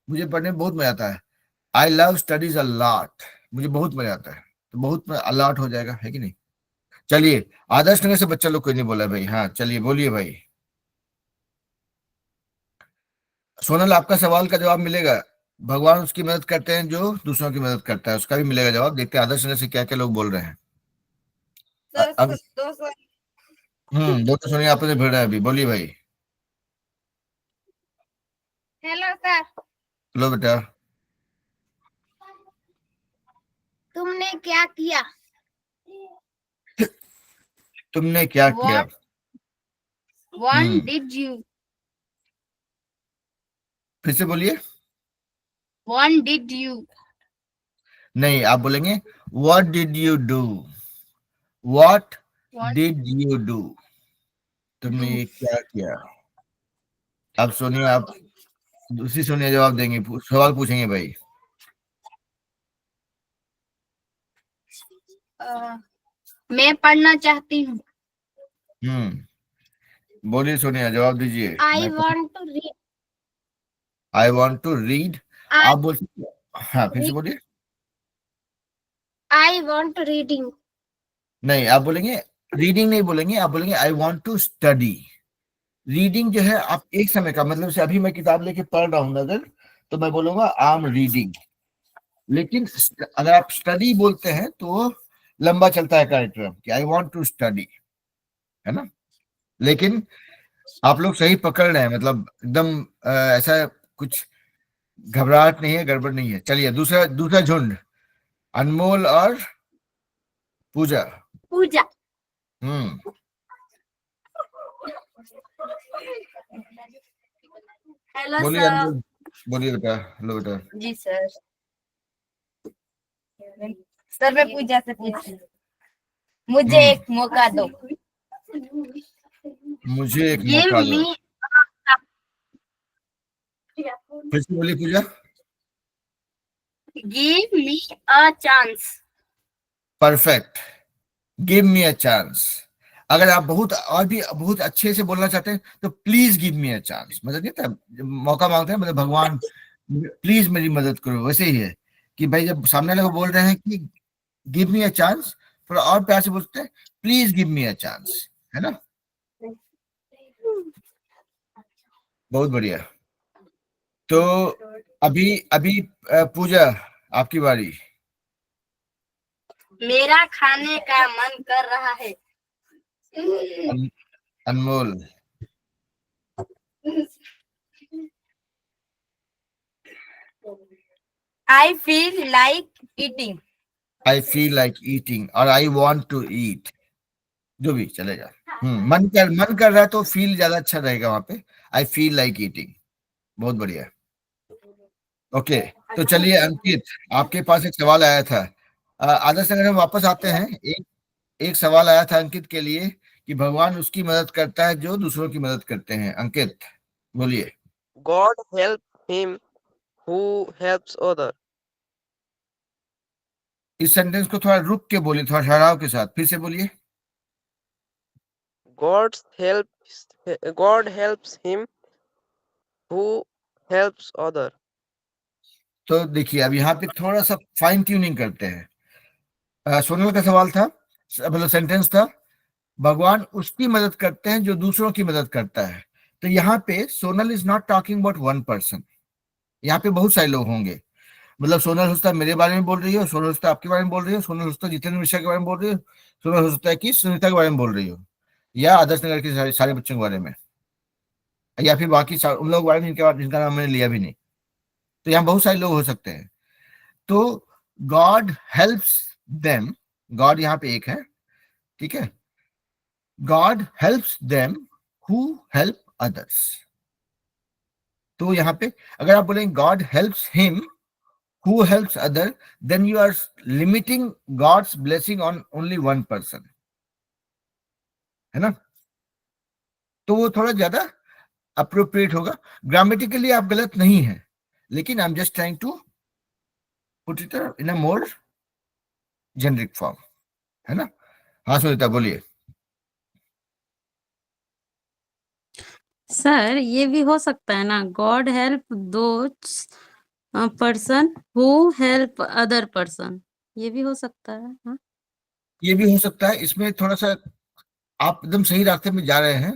Speaker 1: मुझे पढ़ने में बहुत मजा आता है। I love studies a lot, मुझे बहुत मजा आता है। तो बहुत अलॉट हो जाएगा, है कि नहीं। चलिए, आदर्श नगर से बच्चा लोग कोई नहीं बोला भाई। हाँ चलिए बोलिए भाई। सोनल, आपका सवाल का जवाब मिलेगा। भगवान उसकी मदद करते हैं जो दूसरों की मदद करता है, उसका भी मिलेगा जवाब। देखते हैं आदर्श नगर से क्या क्या लोग बोल रहे हैं। अब दोनों सोनिया आपस में भिड़ रहे हैं अभी। बोलिए भाई।
Speaker 2: हेलो सर,
Speaker 1: लो बेटा।
Speaker 2: तुमने क्या किया?
Speaker 1: तुमने क्या किया?
Speaker 2: What did you?
Speaker 1: फिर से बोलिए।
Speaker 2: What did you?
Speaker 1: नहीं, आप बोलेंगे what did you do. What
Speaker 2: What
Speaker 1: did you do, तुमने
Speaker 2: do?
Speaker 1: ये क्या किया। अब सोनिया, आप दूसरी सोनिया जवाब देंगे, सवाल पूछेंगे भाई।
Speaker 2: मैं पढ़ना चाहती हूँ।
Speaker 1: बोलिए सोनिया, जवाब दीजिए।
Speaker 2: I want to read.
Speaker 1: I want to read.
Speaker 2: I
Speaker 1: आप बोल सकते हैं। हाँ, फिर से बोलिए।
Speaker 2: I want reading.
Speaker 1: नहीं, आप बोलेंगे रीडिंग नहीं बोलेंगे, आप बोलेंगे I want to study. Reading जो है आप एक समय का मतलब से, अभी मैं किताब लेके पढ़ रहा हूँ अगर, तो मैं बोलूंगा आई एम रीडिंग। लेकिन अगर आप स्टडी बोलते हैं तो लंबा चलता है कार्यक्रम कि आई वॉन्ट टू स्टडी, है ना। लेकिन आप लोग सही पकड़ रहे हैं, मतलब एकदम ऐसा कुछ घबराहट नहीं है, गड़बड़ नहीं है। चलिए दूसरा झुंड, अनमोल और पूजा।
Speaker 2: पूजा।
Speaker 1: हम्म
Speaker 2: हेलो
Speaker 1: बोलिए
Speaker 2: सर।
Speaker 1: अनमोल, बोलिए बेटा। हेलो बेटा।
Speaker 2: जी सर। सर मैं पूजा से पूछती हूँ, मुझे एक मौका दो।
Speaker 1: मुझे एक
Speaker 2: Give
Speaker 1: मौका दो।
Speaker 2: me
Speaker 1: फिर से बोलिए पूजा।
Speaker 2: give me a chance.
Speaker 1: Perfect, give me a chance. अगर आप और भी बहुत अच्छे से बोलना चाहते हैं तो please give me a chance, मतलब नहीं था मौका मांगते हैं, मतलब भगवान प्लीज मेरी मदद करो, वैसे ही है कि भाई जब सामने वाले को बोल रहे हैं कि गिव मी अ चांस, थोड़ा और प्यार से बोलते हैं please give me a chance, है ना। बहुत बढ़िया। तो अभी अभी पूजा, आपकी बारी।
Speaker 2: मेरा खाने का मन कर रहा है।
Speaker 1: अनमोल।
Speaker 2: I feel like eating.
Speaker 1: I feel like eating और आई वांट टू ईट, जो भी चलेगा। मन कर रहा है तो फील ज्यादा अच्छा रहेगा वहां पे। आई फील लाइक ईटिंग, बहुत बढ़िया। ओके, तो चलिए अंकित, आपके पास एक सवाल आया था। आदर्श नगर में वापस आते हैं। एक सवाल आया था अंकित के लिए कि भगवान उसकी मदद करता है जो दूसरों की मदद करते हैं। अंकित बोलिए।
Speaker 4: God help him who helps other.
Speaker 1: इस सेंटेंस को थोड़ा रुक के बोलिए, थोड़ा ठहराव के साथ, फिर से बोलिए।
Speaker 4: God helps him who helps other.
Speaker 1: तो देखिए अब यहाँ पे थोड़ा सा फाइन ट्यूनिंग करते हैं। सोनल का सवाल था, मतलब सेंटेंस था, भगवान उसकी मदद करते हैं जो दूसरों की मदद करता है। तो यहाँ पे Sonal is not talking about one person, यहाँ पे बहुत सारे लोग होंगे। मतलब सोनल हो सकता है मेरे बारे में बोल रही हो, सोनल हो सकता है आपके बारे में बोल रही हो, सोनल हो सकता है जितेंद्र मिश्रा के बारे में बोल रही हो, सोनल हो सकता है कि सुनीता के बारे में बोल रही हो, या आदर्श नगर के सारे बच्चों के बारे में, या फिर बाकी उन लोगों के बारे में जिनका नाम मैंने लिया भी नहीं। तो यहाँ बहुत सारे लोग हो सकते हैं। तो गॉड हेल्प्स देम, गॉड यहाँ पे एक है, ठीक है। God helps them who help others. तो यहाँ पे अगर आप बोलेंगे God helps him who helps other, then you are limiting God's blessing on only one person, है ना। तो वो थोड़ा ज्यादा अप्रोप्रिएट होगा। ग्रामेटिकली आप गलत नहीं है, लेकिन I am just trying to put it in a more generic form, है ना। हाँ सुनीता बोलिए।
Speaker 8: सर ये भी हो सकता है ना, God help those person who help other person, ये भी हो सकता है। हाँ,
Speaker 1: ये भी हो सकता है। इसमें थोड़ा सा आप एकदम सही रास्ते में जा रहे हैं।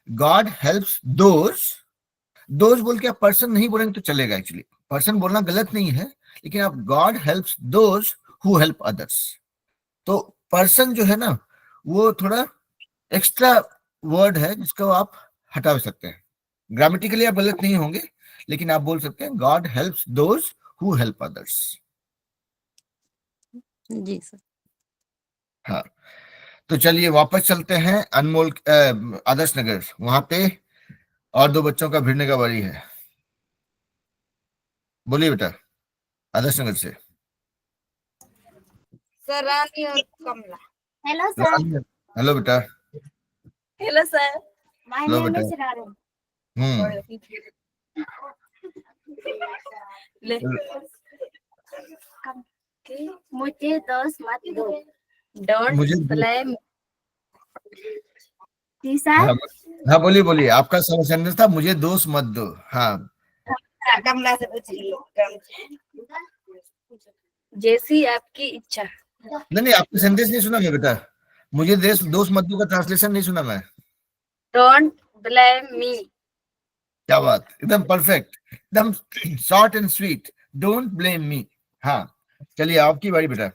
Speaker 1: गॉड हेल्प्स दोज बोल के आप पर्सन नहीं बोलेंगे तो चलेगा। एक्चुअली पर्सन बोलना गलत नहीं है, लेकिन आप God helps those who help others. तो पर्सन जो है ना, वो थोड़ा एक्स्ट्रा वर्ड है जिसको आप हटा सकते हैं। ग्रामेटिकली आप गलत नहीं होंगे, लेकिन आप बोल सकते हैं God helps those who help others.
Speaker 8: जी सर।
Speaker 1: हाँ, तो चलिए वापस चलते हैं अनमोल आदर्श नगर। वहां पे और दो बच्चों का भिड़ने का बारी है। बोलिए बेटा, आदर्श नगर से।
Speaker 2: सर रानी और कमला।
Speaker 5: Hello sir.
Speaker 1: हेलो बेटा।
Speaker 2: Hello sir.
Speaker 5: My
Speaker 1: hello
Speaker 5: name
Speaker 1: बेटा।
Speaker 5: इज रानी।
Speaker 2: ले
Speaker 5: मुझे दोस्त मत दो।
Speaker 2: डोंट
Speaker 1: मुझे
Speaker 2: ब्लेम।
Speaker 1: हाँ, हाँ बोलिए बोलिए, आपका सेंटेंस था मुझे दोस्त मत दो। हाँ,
Speaker 2: कमला से पूछिए। जैसी आपकी इच्छा।
Speaker 1: नहीं आपका सेंटेंस नहीं सुना मैं बेटा। मुझे दोस्त मत दो का ट्रांसलेशन नहीं सुना मैं।
Speaker 2: Don't blame me.
Speaker 1: क्या बात, एकदम परफेक्ट, एकदम short and sweet. Don't blame me. हाँ, चलिए आपकी बारी बेटा।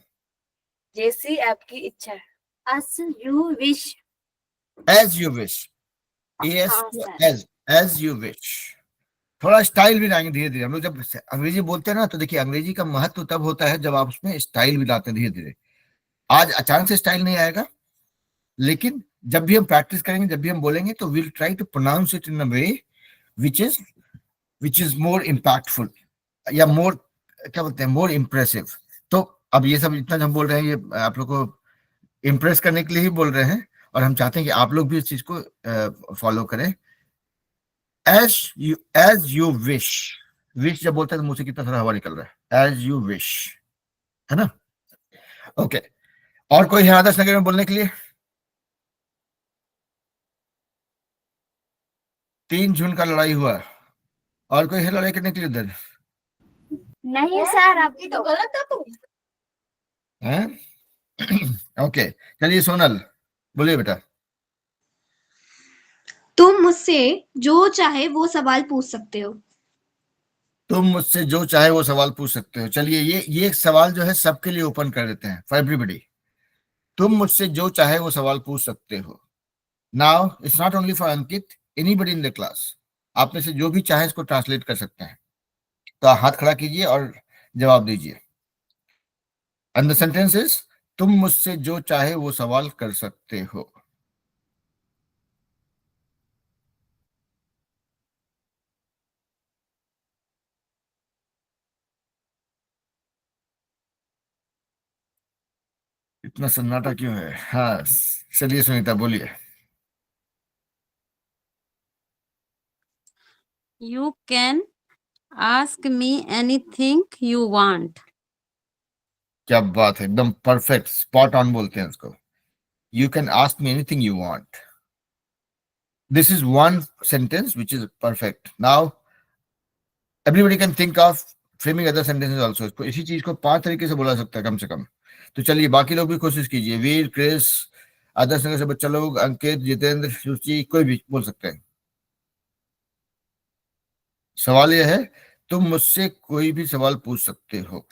Speaker 2: जैसी आपकी इच्छा।
Speaker 5: As you wish।
Speaker 1: As you wish, as you wish. थोड़ा स्टाइल भी लाएंगे धीरे धीरे। हम लोग जब अंग्रेजी बोलते हैं ना, तो देखिए अंग्रेजी का महत्व तब होता है जब आप उसमें स्टाइल भी लाते हैं धीरे धीरे। आज अचानक से स्टाइल नहीं आएगा, लेकिन जब भी हम प्रैक्टिस करेंगे, जब भी हम बोलेंगे, तो will try to pronounce it in a way which is more impactful, या मोर क्या बोलते हैं, मोर इम्प्रेसिव। तो अब ये सब इतना हम बोल रहे हैं, ये आप लोग को इम्प्रेस करने के लिए ही बोल रहे हैं, और हम चाहते हैं कि आप लोग भी इस चीज को फॉलो करें। As you wish. विश जब बोलते हैं तो मुंह से कितना सारा हवा निकल रहा है। एज यू विश, है ना। ओके, और कोई है आदर्श नगर में बोलने के लिए? 3 जून का लड़ाई हुआ, और कोई है लड़ाई करने के लिए इधर?
Speaker 5: नहीं सर, अभी तो गलत था तू।
Speaker 1: ओके, चलिए सोनल बोलिए बेटा।
Speaker 5: तुम मुझसे जो चाहे वो सवाल पूछ सकते हो।
Speaker 1: तुम मुझसे जो चाहे वो सवाल पूछ सकते हो। चलिए ये एक सवाल जो है सबके लिए ओपन कर देते हैं, फॉर एवरीबॉडी। तुम मुझसे जो चाहे वो सवाल पूछ सकते हो। Now it's not only for Ankit, anybody in the class. आप में से जो भी चाहे इसको ट्रांसलेट कर सकते हैं। तो हाथ खड़ा कीजिए और जवाब दीजिए। एंड द सेंटेंस इज, तुम मुझसे जो चाहे वो सवाल कर सकते हो। इतना सन्नाटा क्यों है? हाँ, चलिए सुनीता बोलिए।
Speaker 8: You can ask me anything you want.
Speaker 1: क्या बात है, एकदम परफेक्ट, स्पॉट ऑन बोलते हैं उसको। You can ask me anything you want. This is one sentence which is perfect. Now everybody can think of framing other sentences also. इसको, इसी चीज को 5 तरीके से बोला सकता है कम से कम। तो चलिए बाकी लोग भी कोशिश कीजिए। वीर, क्रिस, आदर्श नगर से बच्चा लोग, अंकित, जितेंद्र, सुची, कोई भी बोल सकते हैं। सवाल यह है, तुम मुझसे कोई भी सवाल पूछ सकते हो।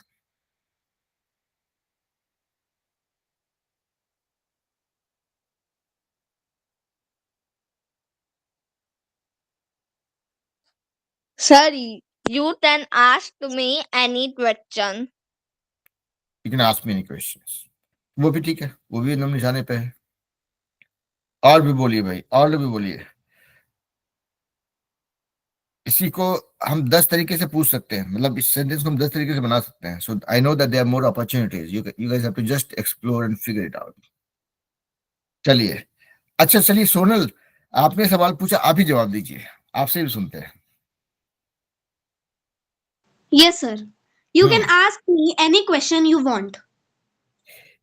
Speaker 2: Sir, you can ask me any question.
Speaker 1: You can ask me any questions, वो भी ठीक है, वो भी एकदम निशाने पे है। और भी बोलिए भाई, और भी बोलिए। इसी को हम 10 तरीके से पूछ सकते हैं, मतलब इस सेंटेंस को हम 10 तरीके से बना सकते हैं। So I know that there are more opportunities, you guys have to just explore and figure it out. चलिए, अच्छा चलिए सोनल, आपने सवाल पूछा, आप ही जवाब दीजिए, आपसे भी सुनते हैं।
Speaker 5: Yes, sir. You can ask me any question you want.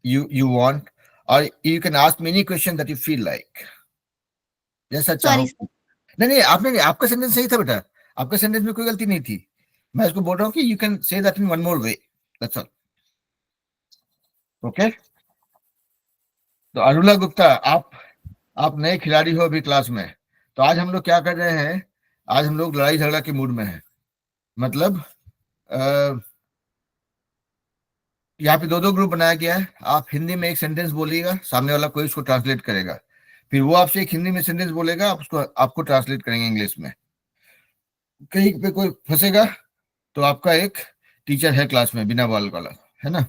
Speaker 1: You want, or you can ask me any question that you feel like, जैसा चाहो।
Speaker 5: Sorry, sir.
Speaker 1: नहीं, आपने, आपका सेंटेंस सही था बेटा, आपका सेंटेंस में कोई गलती नहीं थी। मैं इसको बोल रहा हूँ कि you can say that in one more way, that's all. Okay, तो अरुणा गुप्ता, आप नए खिलाड़ी हो अभी क्लास में। तो आज हम लोग क्या कर रहे हैं, आज हम लोग लड़ाई झगड़ा के मूड में हैं। मतलब यहाँ पे 2-2 ग्रुप बनाया गया है। आप हिंदी में एक सेंटेंस बोलिएगा, सामने वाला कोई उसको ट्रांसलेट करेगा, फिर वो आपसे एक हिंदी में सेंटेंस बोलेगा, आप उसको, आपको ट्रांसलेट करेंगे इंग्लिश में। कहीं पे कोई फंसेगा तो आपका एक टीचर है क्लास में, बिना बाल वाला, है ना।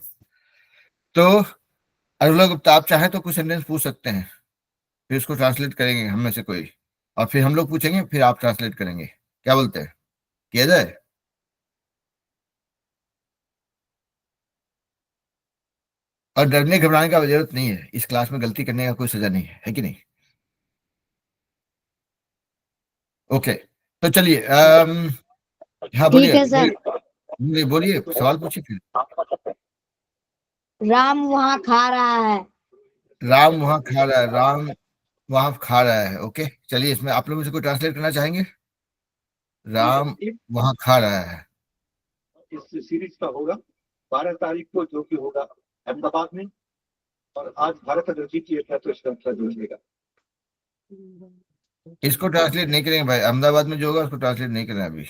Speaker 1: तो अरुणा गुप्ता, आप चाहे तो कुछ सेंटेंस पूछ सकते हैं, फिर उसको ट्रांसलेट करेंगे हम में से कोई, और फिर हम लोग पूछेंगे, फिर आप ट्रांसलेट करेंगे। क्या बोलते हैं, किया जाए? और डरने घबराने का जरूरत नहीं है, इस क्लास में गलती करने का कोई सजा नहीं है कि नहीं? ओके, तो चलिए हाँ बोलिए।
Speaker 2: ठीक है सर।
Speaker 1: बोलिए बोलिए, सवाल पूछिए फिर।
Speaker 2: राम वहाँ खा रहा है।
Speaker 1: राम वहाँ खा रहा है, राम वहाँ खा रहा है। ओके, चलिए इसमें आप लोग में से कोई ट्रांसलेट करना चाहेंगे? राम वहाँ खा रहा है।
Speaker 9: इस सीरीज का होगा 12 तारीख को, जो कि होगा अहमदाबाद में। और आज भारत अगर जीती है तो इसका मतलब जुड़ेगा।
Speaker 1: इसको ट्रांसलेट नहीं करेंगे भाई, अहमदाबाद में जो होगा उसको ट्रांसलेट नहीं करना अभी।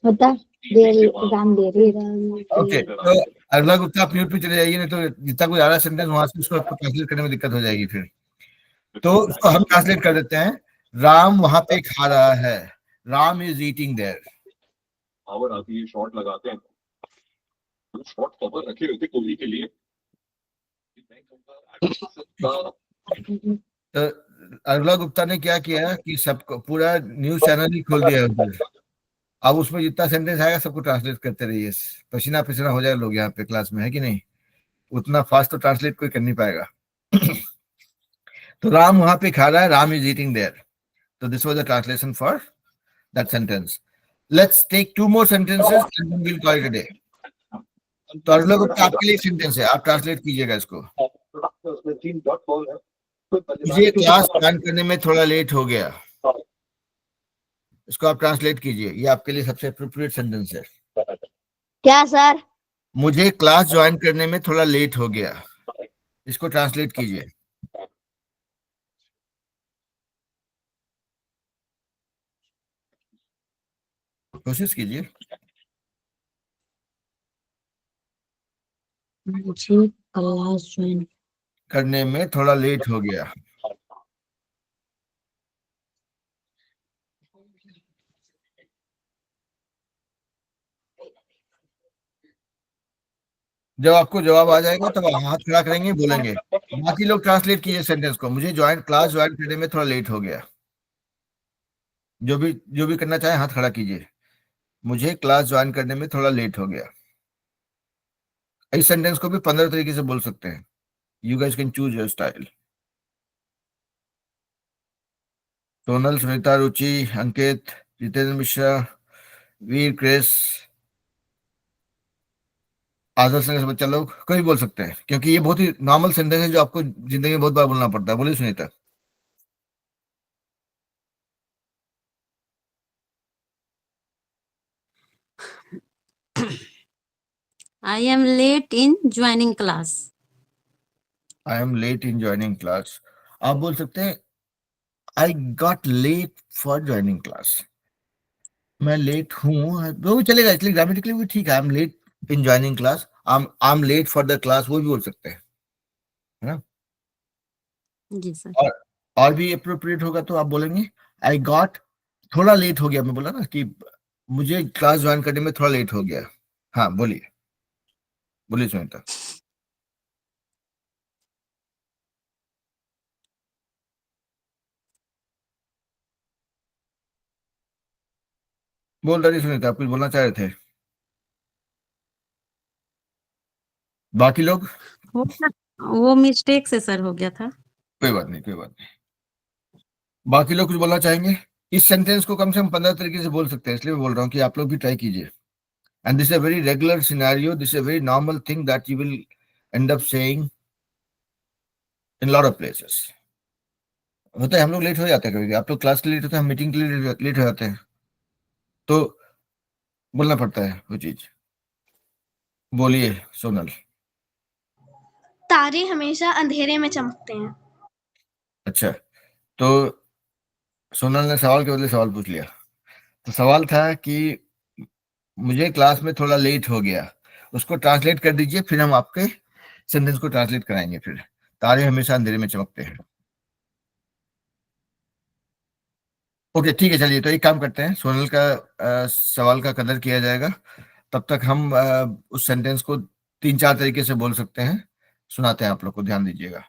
Speaker 2: होता देर राम देरी
Speaker 1: ओके, तो अरुणा गुप्ता आप म्यूट पे चले जाइए, नहीं तो जितना कोई आ रहा सेंटेंस वहां से उसको ट्रांसलेट करने में दिक्कत हो जाएगी फिर। तो उसको हम ट्रांसलेट कर देते हैं, राम वहां पे खा रहा है, राम इज ईटिंग देयर।
Speaker 9: और आती है, शॉट लगाते हैं, शॉट कवर रखे होते कोहली के लिए।
Speaker 1: तो अरुणा गुप्ता ने क्या किया कि सबको, पूरा न्यूज चैनल ही खोल दिया उधर। अब उसमें जितना सेंटेंस आएगा सबको ट्रांसलेट करते रहिए, पसीना पसीना हो जाए लोग यहाँ पे क्लास में, है कि नहीं? उतना फास्ट तो ट्रांसलेट कोई कर नहीं पाएगा। तो राम वहां पे खा रहा है, राम इज ईटिंग देयर। तो this was the translation for that sentence. Let's take 2 more sentences and then we'll call it a day. तो अरुणा गुप्ता आपके लिए सेंटेंस है, आप ट्रांसलेट कीजिएगा इसको।
Speaker 9: उसमें 3 डॉट बॉल है।
Speaker 1: मुझे क्लास ज्वाइन करने में थोड़ा लेट हो गया, इसको आप ट्रांसलेट कीजिए, ये आपके लिए सबसे अप्रोप्रिएट सेंटेंस है।
Speaker 2: क्या सर?
Speaker 1: मुझे क्लास ज्वाइन करने में थोड़ा लेट हो गया, इसको ट्रांसलेट कीजिए। कोशिश कीजिए।
Speaker 6: मुझे क्लास ज्वाइन
Speaker 1: करने में थोड़ा लेट हो गया। जब आपको जवाब आ जाएगा तब आप हाथ खड़ा करेंगे, बोलेंगे। बाकी लोग ट्रांसलेट कीजिए सेंटेंस को। मुझे क्लास ज्वाइन करने में थोड़ा लेट हो गया। जो भी करना चाहे हाथ खड़ा कीजिए। मुझे क्लास ज्वाइन करने में थोड़ा लेट हो गया। इस सेंटेंस को भी 15 तरीके से बोल सकते हैं। You guys can choose your style. Sonal, Sunita, Ruchi, Ankit, Jitendra Mishra, Veer, Chris, Adarsh Nagar से बच्चा लोग कोई बोल सकते हैं, क्योंकि ये बहुत ही नॉर्मल सेंटेंस है जो आपको जिंदगी में बहुत बार बोलना पड़ता है। बोलिए Sunita.
Speaker 8: I am late in joining class.
Speaker 1: I am late in joining class. आप बोल सकते हैं I got late for joining class. मैं लेट हूँ, वो भी चलेगा, इसलिए ग्रामेटिकली भी ठीक है। I am late in joining class, I am late for the class, वो भी बोल सकते हैं, है ना।
Speaker 8: जी सर।
Speaker 1: और भी अप्रोप्रिएट होगा तो आप बोलेंगे आई गॉट, थोड़ा लेट हो गया। मैं बोला ना कि मुझे क्लास ज्वाइन करने में थोड़ा लेट हो गया। हाँ बोलिए, बोलिए सुनीता। बोल रही सुनीता, आप कुछ बोलना चाह रहे थे। बाकी लोग
Speaker 8: वो मिस्टेक से सर हो गया था।
Speaker 1: कोई बात नहीं, कोई बात नहीं। बाकी लोग कुछ बोलना चाहेंगे। इस सेंटेंस को कम से कम 15 तरीके से बोल सकते हैं, इसलिए मैं बोल रहा हूँ कि आप लोग भी ट्राई कीजिए। And this is a very regular scenario, this is a very normal thing that you will and up saying in lot of places. होता है, हम लोग लेट हो जाते हैं कभी, आप लोग क्लास के लिए लेट होते हैं, हम मीटिंग के लिए लेट हो जाते हैं, तो बोलना पड़ता है वो चीज। बोलिए सोनल।
Speaker 5: तारे हमेशा अंधेरे में चमकते हैं।
Speaker 1: अच्छा, तो सोनल ने सवाल के बदले सवाल पूछ लिया। तो सवाल था कि मुझे क्लास में थोड़ा लेट हो गया, उसको ट्रांसलेट कर दीजिए, फिर हम आपके सेंटेंस को ट्रांसलेट कराएंगे। फिर तारे हमेशा अंधेरे में चमकते हैं। ओके ठीक है, चलिए। तो एक काम करते हैं, सोनल का सवाल का कदर किया जाएगा। तब तक हम उस सेंटेंस को 3-4 तरीके से बोल सकते हैं। सुनाते हैं आप लोग को, ध्यान दीजिएगा।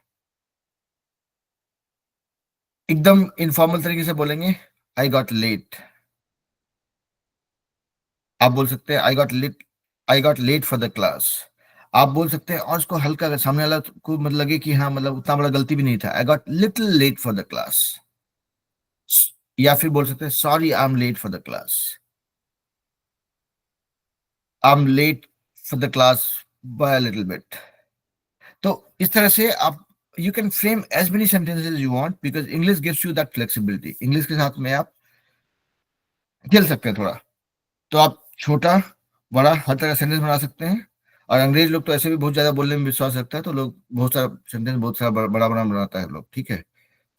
Speaker 1: एकदम इनफॉर्मल तरीके से बोलेंगे आई गॉट लेट। आप बोल सकते हैं I got late for the class. आप बोल सकते हैं, और उसको हल्का, अगर सामने वाला को मतलब लगे कि हाँ मतलब उतना बड़ा गलती भी नहीं था, I got little late for the class. या फिर बोल सकते हैं sorry I am late for the class, I am late for the class by a little bit. तो इस तरह से आप you can frame as many sentences you want, because English gives you that flexibility. English के साथ में आप खेल सकते हैं थोड़ा। तो आप छोटा बड़ा हर तरह सेंटेंस बना सकते हैं। और अंग्रेज लोग तो ऐसे भी बहुत ज्यादा बोलने में विश्वास रखता है, तो लोग बहुत सारा सेंटेंस बहुत सारा बड़ा बड़ा बनाता है लोग, ठीक है।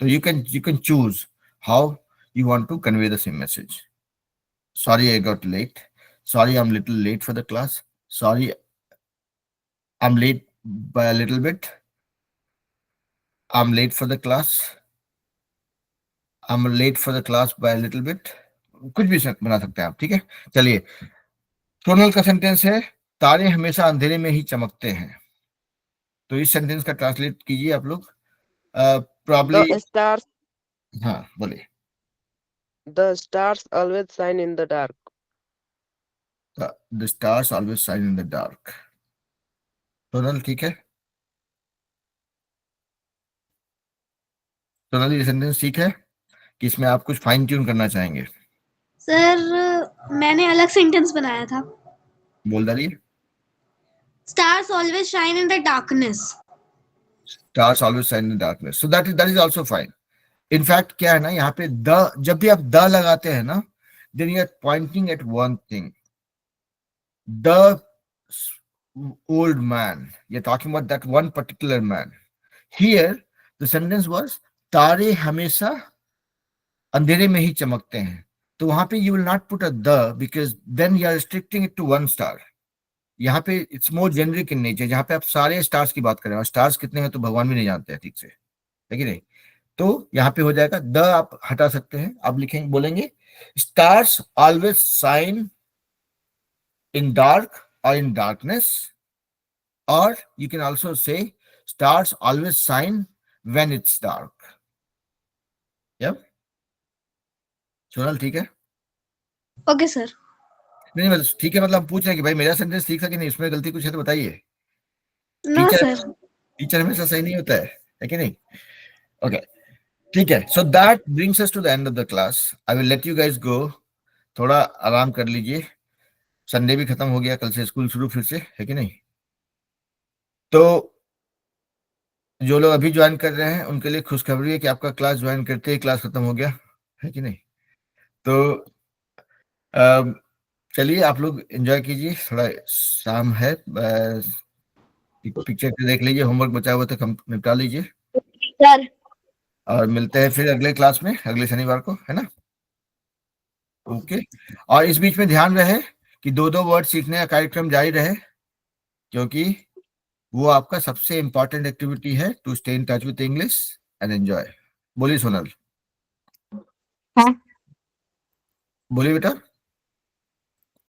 Speaker 1: तो you can choose how you want to convey the same message. Sorry I got late. Sorry I'm little late for the class. Sorry I'm late by a little bit. I'm late for the class. I'm late for the class by a little bit. कुछ भी बना सकते हैं आप, ठीक है। चलिए, सोनल का सेंटेंस है तारे हमेशा अंधेरे में ही चमकते हैं। तो इस सेंटेंस का ट्रांसलेट कीजिए आप लोग। प्रॉब्ली
Speaker 4: The stars,
Speaker 1: हाँ बोलिए।
Speaker 4: the stars always shine in the dark.
Speaker 1: The stars always shine in the dark. Sonal ठीक है। सोनल ये सेंटेंस ठीक है कि इसमें आप कुछ फाइन ट्यून करना चाहेंगे?
Speaker 5: सर मैंने अलग सेंटेंस बनाया था।
Speaker 1: बोल डालिए।
Speaker 5: Stars always shine in the darkness.
Speaker 1: Stars always shine in the darkness. So that is also fine. In fact क्या है ना, यहाँ पे द, जब भी आप द लगाते हैं ना, then you are pointing at one thing. The old man. You're talking about that one particular man. Here the sentence was तारे हमेशा अंधेरे में ही चमकते हैं। तो वहां पे you will not put a the because then you are restricting it to one star. यहाँ पे it's more generic in nature, जहाँ पे आप सारे स्टार्स की बात करें, और स्टार्स कितने हैं तो भगवान भी नहीं जानते हैं ठीक से, है कि नहीं। तो यहाँ पे हो जाएगा द आप हटा सकते हैं, आप लिखेंगे, बोलेंगे stars always shine in dark और in darkness, or you can also say stars always shine when it's dark. Yep. Sonal ठीक है?
Speaker 5: Okay sir.
Speaker 1: नहीं मतलब ठीक है, मतलब हम पूछ रहे हैं कि भाई मेरा सेंटेंस ठीक था कि नहीं, उसमें गलती कुछ है तो बताइए।
Speaker 5: No sir.
Speaker 1: टीचर हमेशा सही नहीं होता है कि नहीं? ओके ठीक है। So that brings us to the end of the class. I will let you guys go, थोड़ा आराम कर लीजिए, संडे भी खत्म हो गया, कल से स्कूल शुरू फिर से, है कि नहीं? तो जो लोग अभी ज्वाइन कर रहे हैं उनके लिए खुशखबरी है कि आपका क्लास ज्वाइन करते ही क्लास खत्म हो गया, है कि नहीं? तो चलिए आप लोग एंजॉय कीजिए, थोड़ा शाम है, पिक्चर देख लीजिए, होमवर्क बचा हुआ तो निपटा लीजिए,
Speaker 2: सर
Speaker 1: और मिलते हैं फिर अगले क्लास में अगले शनिवार को, है ना? ओके। और इस बीच में ध्यान रहे कि 2-2 वर्ड सीखने का कार्यक्रम जारी रहे, क्योंकि वो आपका सबसे इंपॉर्टेंट एक्टिविटी है to stay in touch with English and enjoy. बोलिए सोनल।
Speaker 2: हाँ।
Speaker 1: बोलिए बेटा।